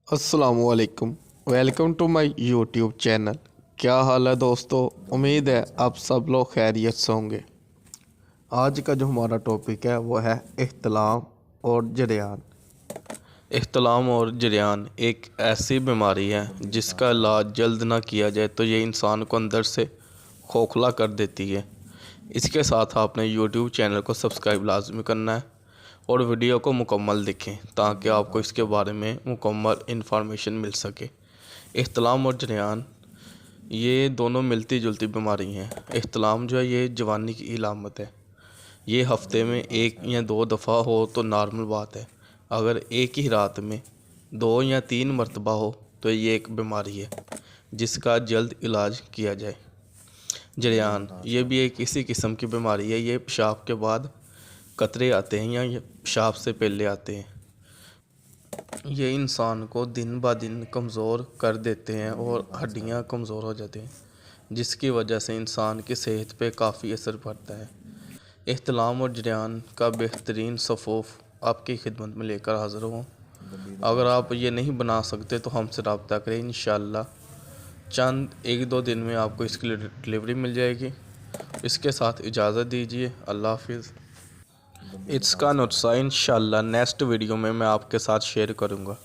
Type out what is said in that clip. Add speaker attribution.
Speaker 1: अस्सलाम वालेकुम। Welcome to my YouTube channel. क्या हाल है दोस्तों? उम्मीद है आप सब लोग खैरियत से होंगे। आज का जो हमारा टॉपिक है वो है इख्तिलाम और जरियान। इख्तिलाम और जरियान एक ऐसी बीमारी है जिसका इलाज जल्द ना किया जाए तो ये इंसान को अंदर से खोखला कर देती है। इसके साथ आपने यूट्यूब चैनल को सब्सक्राइब लाजमी करना है और वीडियो को मुकम्मल देखें ताकि आपको इसके बारे में मुकम्मल इन्फॉर्मेशन मिल सके। इख्तिलाम और जरियान ये दोनों मिलती जुलती बीमारी हैं। इख्तिलाम जो है ये जवानी की इलामत है। ये हफ्ते में एक या दो दफ़ा हो तो नॉर्मल बात है। अगर एक ही रात में 2 या 3 मरतबा हो तो ये एक बीमारी है जिसका जल्द इलाज किया जाए। जरियान ये भी एक इसी किस्म की बीमारी है। ये पेशाब के बाद कतरे आते हैं या ये पेशाब से पहले आते हैं। ये इंसान को दिन ब दिन कमज़ोर कर देते हैं और हड्डियां कमज़ोर हो जाती हैं जिसकी वजह से इंसान की सेहत पे काफ़ी असर पड़ता है। इख्तिलाम और जरियान का बेहतरीन सफ़ूफ़ आपकी खिदमत में लेकर हाज़िर हूँ। अगर आप ये नहीं बना सकते तो हमसे रब्ता करें। इंशाअल्लाह चंद 1-2 दिन में आपको इसकी डिलीवरी मिल जाएगी। इसके साथ इजाज़त दीजिए। अल्लाह हाफिज़। इसका नुस्खा इंशाअल्लाह नेक्स्ट वीडियो में मैं आपके साथ शेयर करूँगा।